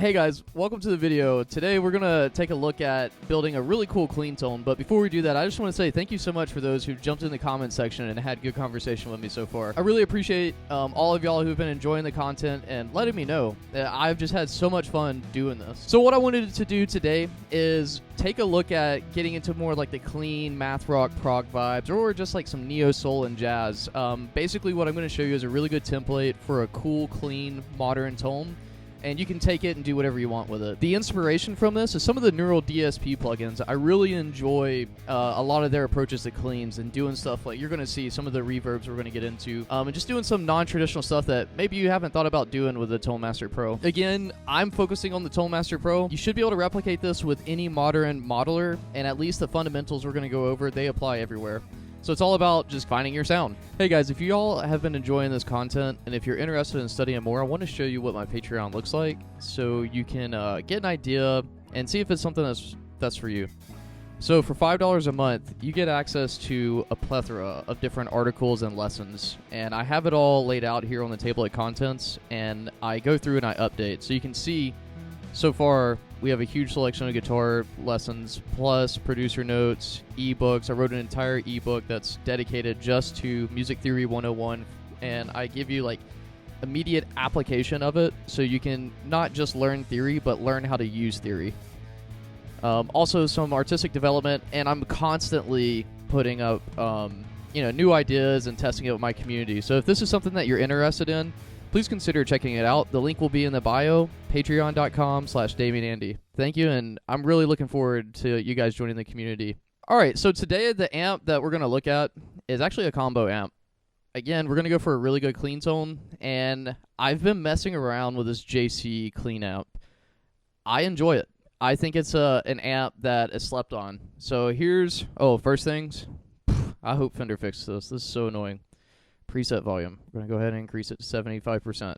Hey guys, welcome to the video. Today we're going to take a look at building a really cool clean tone, but before we do that, I just want to say thank you so much for those who jumped in the comment section and had good conversation with me so far. I really appreciate all of y'all who've been enjoying the content and letting me know that I've just had so much fun doing this. So what I wanted to do today is take a look at getting into more like the clean math rock prog vibes, or just like some neo soul and jazz. Basically what I'm going to show you is a really good template for a cool, clean, modern tone, and you can take it and do whatever you want with it. The inspiration from this is some of the Neural DSP plugins. I really enjoy a lot of their approaches to cleans and doing stuff like you're going to see some of the reverbs we're going to get into, and just doing some non-traditional stuff that maybe you haven't thought about doing with the ToneMaster Pro. Again, I'm focusing on the ToneMaster Pro. You should be able to replicate this with any modern modeler, and at least the fundamentals we're going to go over, they apply everywhere. So it's all about just finding your sound. Hey guys, if you all have been enjoying this content, and if you're interested in studying more, I want to show you what my Patreon looks like, so you can get an idea and see if it's something that's for you. So for $5 a month, you get access to a plethora of different articles and lessons, and I have it all laid out here on the table of contents, and I go through and I update. So you can see, so far, we have a huge selection of guitar lessons, plus producer notes, ebooks. I wrote an entire ebook that's dedicated just to Music Theory 101, and I give you like immediate application of it, so you can not just learn theory, but learn how to use theory. Also some artistic development, and I'm constantly putting up new ideas and testing it with my community. So if this is something that you're interested in, please consider checking it out. The link will be in the bio, patreon.com/DamianAndy. Thank you, and I'm really looking forward to you guys joining the community. All right, so today the amp that we're going to look at is actually a combo amp. Again, we're going to go for a really good clean tone, and I've been messing around with this JC clean amp. I enjoy it. I think it's an amp that is slept on. So first things, I hope Fender fixes this. This is so annoying. Preset volume. We're going to go ahead and increase it to 75%.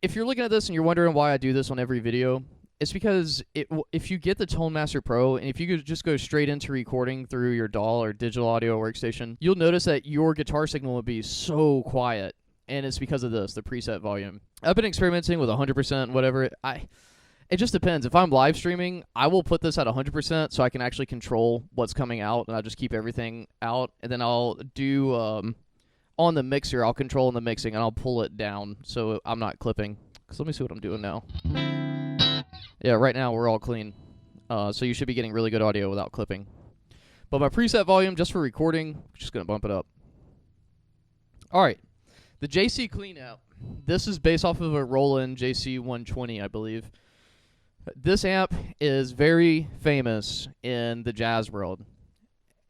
If you're looking at this and you're wondering why I do this on every video, it's because if you get the ToneMaster Pro, and if you could just go straight into recording through your DAW or digital audio workstation, you'll notice that your guitar signal will be so quiet, and it's because of this, the preset volume. I've been experimenting with 100%, whatever. It just depends. If I'm live streaming, I will put this at 100% so I can actually control what's coming out, and I'll just keep everything out, and then I'll do... on the mixer, I'll control in the mixing, and I'll pull it down so I'm not clipping. So let me see what I'm doing now. Yeah, right now we're all clean. So you should be getting really good audio without clipping. But my preset volume, just for recording, I'm just going to bump it up. All right, the JC Clean amp. This is based off of a Roland JC 120, I believe. This amp is very famous in the jazz world.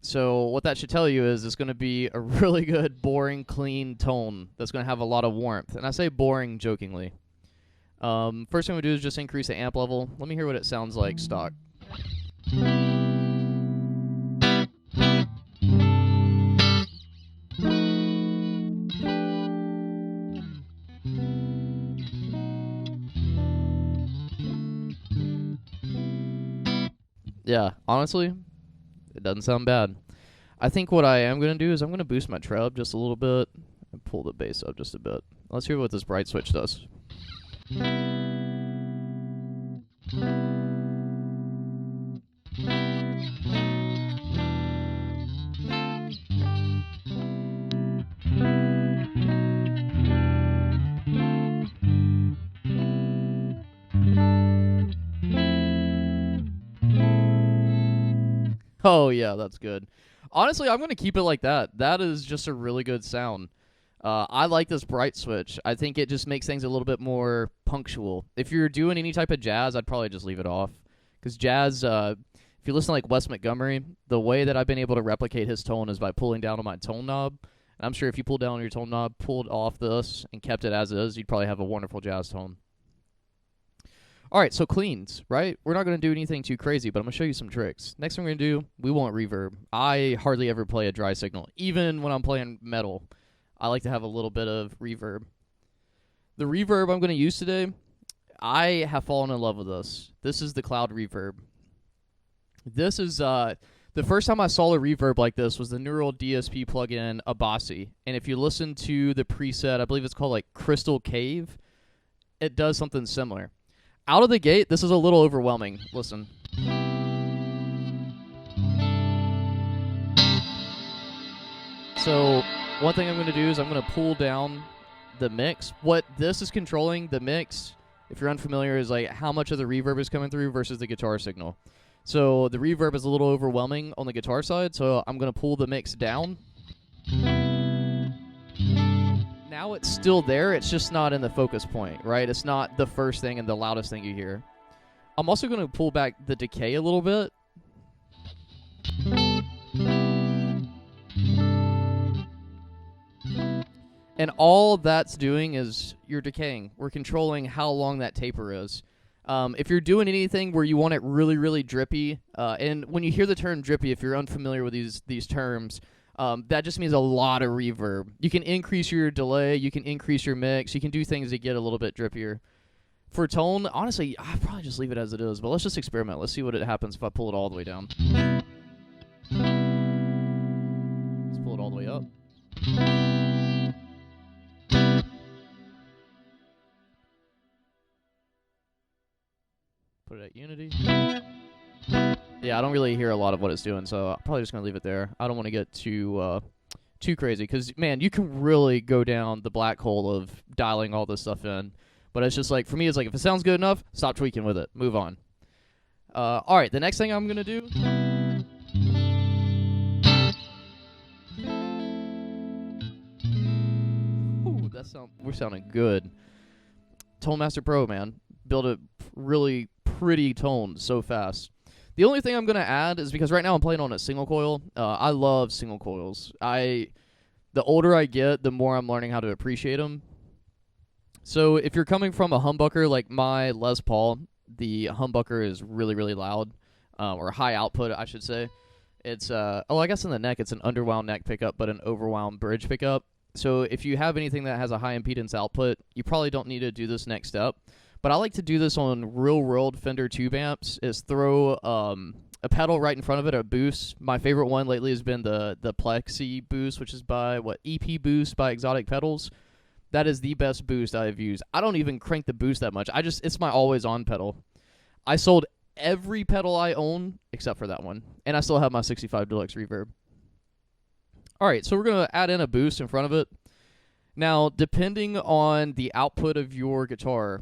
So what that should tell you is it's going to be a really good, boring, clean tone that's going to have a lot of warmth. And I say boring jokingly. First thing we do is just increase the amp level. Let me hear what it sounds like stock. Yeah, honestly, it doesn't sound bad. I think what I am going to do is I'm going to boost my treble just a little bit and pull the bass up just a bit. Let's hear what this bright switch does. Oh yeah, that's good. Honestly, I'm going to keep it like that. That is just a really good sound. I like this bright switch. I think it just makes things a little bit more punctual. If you're doing any type of jazz, I'd probably just leave it off. Because jazz, if you listen to like Wes Montgomery, the way that I've been able to replicate his tone is by pulling down on my tone knob. And I'm sure if you pulled down on your tone knob, pulled off this, and kept it as is, you'd probably have a wonderful jazz tone. All right, so cleans, right? We're not going to do anything too crazy, but I'm going to show you some tricks. Next thing we're going to do, we want reverb. I hardly ever play a dry signal. Even when I'm playing metal, I like to have a little bit of reverb. The reverb I'm going to use today, I have fallen in love with this. This is the Cloud Reverb. This is the first time I saw a reverb like this was the Neural DSP plugin Abasi. And if you listen to the preset, I believe it's called like Crystal Cave, it does something similar. Out of the gate, this is a little overwhelming. Listen. So one thing I'm going to do is I'm going to pull down the mix. What this is controlling, the mix, if you're unfamiliar, is like how much of the reverb is coming through versus the guitar signal. So the reverb is a little overwhelming on the guitar side, so I'm going to pull the mix down. Now it's still there, it's just not in the focus point, right? It's not the first thing and the loudest thing you hear. I'm also going to pull back the decay a little bit. And all that's doing is you're decaying. We're controlling how long that taper is. If you're doing anything where you want it really, really drippy, and when you hear the term drippy, if you're unfamiliar with these terms, that just means a lot of reverb. You can increase your delay, you can increase your mix, you can do things to get a little bit drippier. For tone, honestly, I'd probably just leave it as it is, but let's just experiment. Let's see what happens if I pull it all the way down. Let's pull it all the way up. Put it at unity. Yeah, I don't really hear a lot of what it's doing, so I'm probably just going to leave it there. I don't want to get too crazy, because, man, you can really go down the black hole of dialing all this stuff in. But it's just like, for me, it's like, if it sounds good enough, stop tweaking with it. Move on. All right, the next thing I'm going to do... Ooh, we're sounding good. Tone Master Pro, man. Build a really pretty tone so fast. The only thing I'm going to add is, because right now I'm playing on a single coil. I love single coils. The older I get, the more I'm learning how to appreciate them. So if you're coming from a humbucker like my Les Paul, the humbucker is really, really loud, or high output, I should say. It's, I guess in the neck it's an underwound neck pickup, but an overwound bridge pickup. So if you have anything that has a high impedance output, you probably don't need to do this next step. But I like to do this on real-world Fender tube amps, is throw a pedal right in front of it, a boost. My favorite one lately has been the Plexi boost, which is by, EP Boost by Exotic Pedals. That is the best boost I've used. I don't even crank the boost that much. It's my always-on pedal. I sold every pedal I own except for that one, and I still have my 65 Deluxe Reverb. All right, so we're going to add in a boost in front of it. Now, depending on the output of your guitar,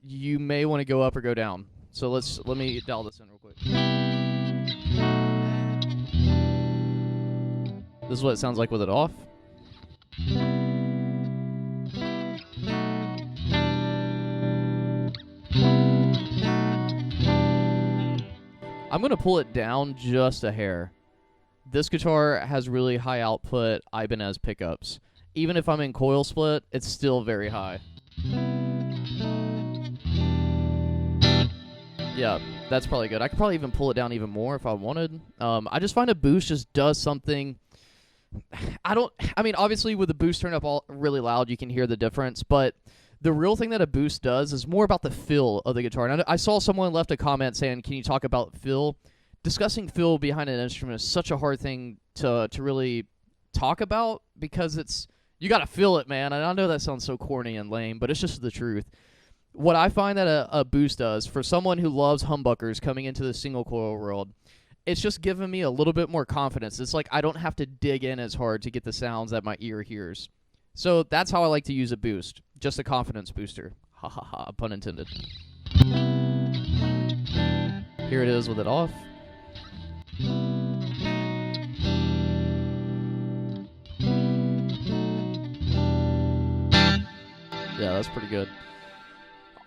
you may want to go up or go down. So let me dial this in real quick. This is what it sounds like with it off. I'm going to pull it down just a hair. This guitar has really high output Ibanez pickups. Even if I'm in coil split, it's still very high. Yeah, that's probably good. I could probably even pull it down even more if I wanted. I just find a boost just does something. Obviously with the boost turned up all really loud, you can hear the difference, but the real thing that a boost does is more about the feel of the guitar. And I saw someone left a comment saying, can you talk about feel? Discussing feel behind an instrument is such a hard thing to really talk about, because you got to feel it, man. And I know that sounds so corny and lame, but it's just the truth. What I find that a boost does, for someone who loves humbuckers coming into the single coil world, it's just given me a little bit more confidence. It's like I don't have to dig in as hard to get the sounds that my ear hears. So that's how I like to use a boost. Just a confidence booster. Ha ha ha, pun intended. Here it is with it off. Yeah, that's pretty good.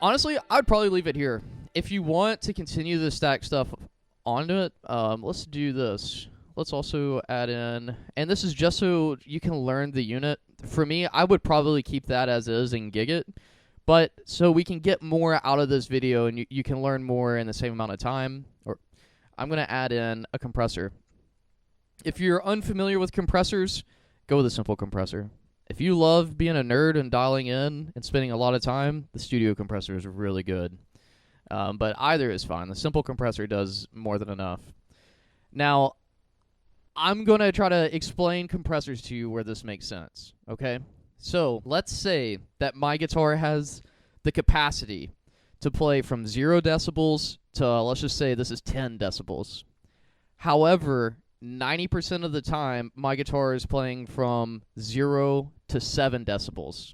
Honestly, I'd probably leave it here. If you want to continue to stack stuff onto it, let's do this. Let's also add in, and this is just so you can learn the unit. For me, I would probably keep that as is and gig it, but so we can get more out of this video and you can learn more in the same amount of time. Or I'm going to add in a compressor. If you're unfamiliar with compressors, go with a simple compressor. If you love being a nerd and dialing in and spending a lot of time, the studio compressor is really good. But either is fine. The simple compressor does more than enough. Now, I'm going to try to explain compressors to you where this makes sense, okay? So let's say that my guitar has the capacity to play from 0 decibels to, let's just say this is 10 decibels. However, 90% of the time, my guitar is playing from 0 to 7 decibels.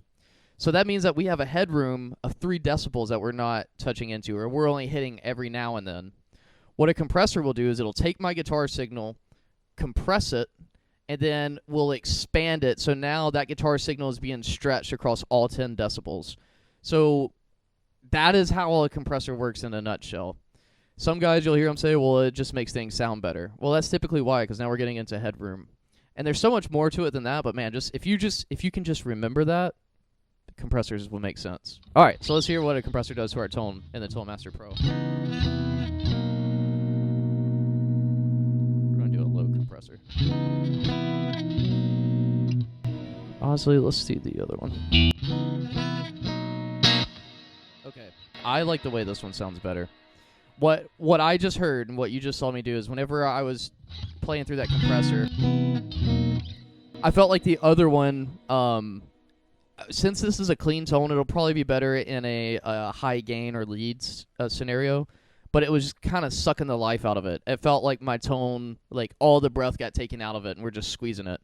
So that means that we have a headroom of 3 decibels that we're not touching into, or we're only hitting every now and then. What a compressor will do is it'll take my guitar signal, compress it, and then we'll expand it. So now that guitar signal is being stretched across all 10 decibels. So that is how a compressor works in a nutshell. Some guys, you'll hear them say, well, it just makes things sound better. Well, that's typically why, because now we're getting into headroom. And there's so much more to it than that, but man, if you can just remember that, compressors will make sense. All right, so let's hear what a compressor does to our tone in the Tone Master Pro. We're going to do a low compressor. Honestly, let's see the other one. Okay, I like the way this one sounds better. What I just heard and what you just saw me do is whenever I was playing through that compressor, I felt like the other one, since this is a clean tone, it'll probably be better in a high gain or leads scenario, but it was kind of sucking the life out of it. It felt like my tone, like all the breath got taken out of it and we're just squeezing it.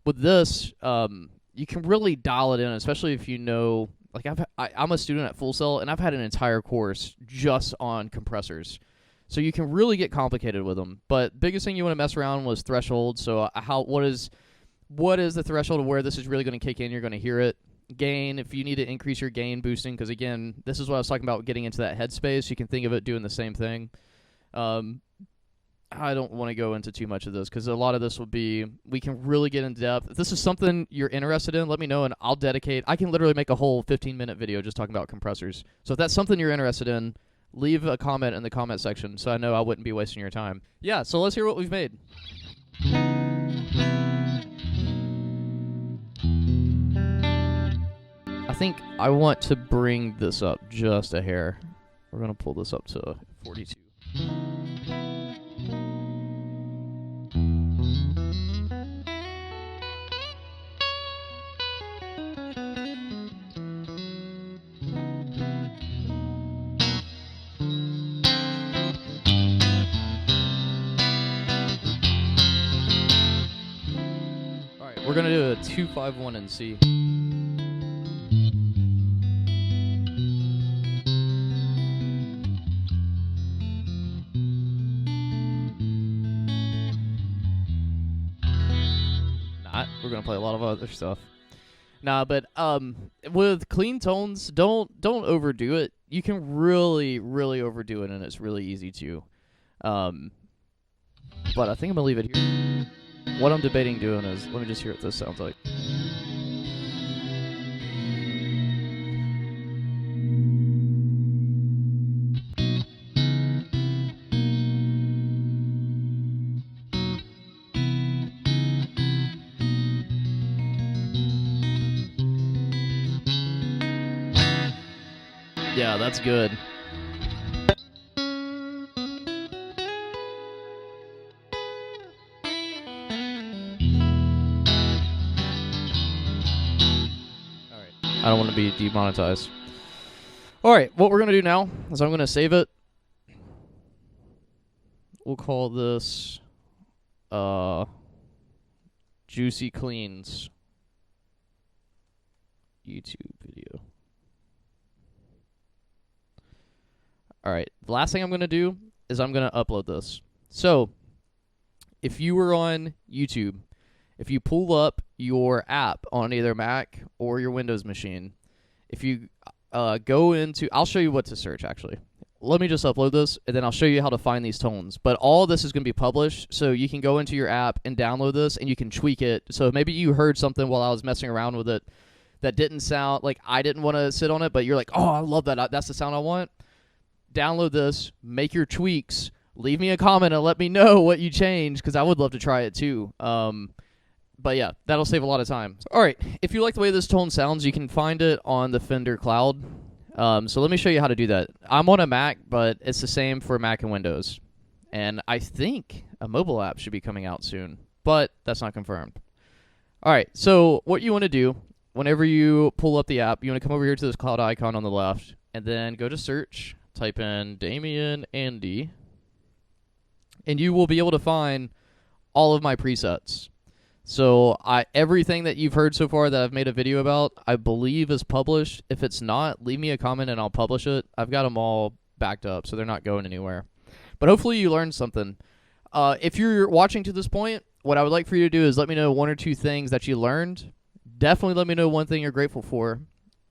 With this, you can really dial it in, especially if you know, like I'm a student at Full Sail, and I've had an entire course just on compressors. So you can really get complicated with them. But biggest thing you want to mess around was threshold. So what is the threshold of where this is really going to kick in? You're going to hear it. Gain, if you need to increase your gain boosting, because again, this is what I was talking about, getting into that headspace. You can think of it doing the same thing. I don't want to go into too much of this because a lot of this will be, we can really get in depth. If this is something you're interested in, let me know and I can literally make a whole 15-minute video just talking about compressors. So if that's something you're interested in, leave a comment in the comment section so I know I wouldn't be wasting your time. Yeah, so let's hear what we've made. I think I want to bring this up just a hair. We're going to pull this up to 42. Alright, we're going to do a 2-5-1 in C. We're gonna play a lot of other stuff. Nah, but with clean tones, don't overdo it. You can really, really overdo it, and it's really easy to. But I think I'm gonna leave it here. What I'm debating doing is, let me just hear what this sounds like. Yeah, that's good. Alright, I don't want to be demonetized. Alright, what we're going to do now is I'm going to save it. We'll call this Juicy Cleans YouTube video. Alright, the last thing I'm going to do is I'm going to upload this. So, if you were on YouTube, if you pull up your app on either Mac or your Windows machine, if you go into, I'll show you what to search actually. Let me just upload this, and then I'll show you how to find these tones. But all this is going to be published, so you can go into your app and download this, and you can tweak it. So maybe you heard something while I was messing around with it that didn't sound, like I didn't want to sit on it, but you're like, oh, I love that. That's the sound I want. Download this, make your tweaks, leave me a comment and let me know what you changed, because I would love to try it too. But yeah, that'll save a lot of time. All right, if you like the way this tone sounds, you can find it on the Fender Cloud. So let me show you how to do that. I'm on a Mac, but it's the same for Mac and Windows. And I think a mobile app should be coming out soon, but that's not confirmed. All right, so what you want to do, whenever you pull up the app, you want to come over here to this cloud icon on the left. and then go to search, type in Damian Andy, and you will be able to find all of my presets. So everything that you've heard so far that I've made a video about, I believe is published. If it's not, leave me a comment and I'll publish it. I've got them all backed up, so they're not going anywhere. But hopefully you learned something. If you're watching to this point, what I would like for you to do is let me know 1 or 2 things that you learned. Definitely let me know 1 thing you're grateful for.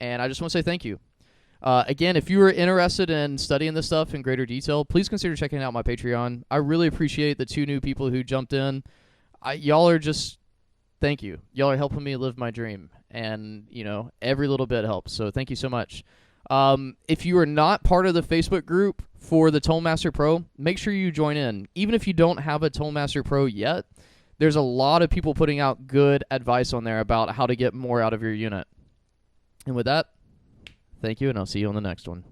And I just want to say thank you. Again, if you are interested in studying this stuff in greater detail, please consider checking out my Patreon. I really appreciate the 2 new people who jumped in. Y'all are just... Thank you. Y'all are helping me live my dream. And, you know, every little bit helps. So thank you so much. If you are not part of the Facebook group for the Tonemaster Pro, make sure you join in. Even if you don't have a Tonemaster Pro yet, there's a lot of people putting out good advice on there about how to get more out of your unit. And with that, thank you, and I'll see you on the next one.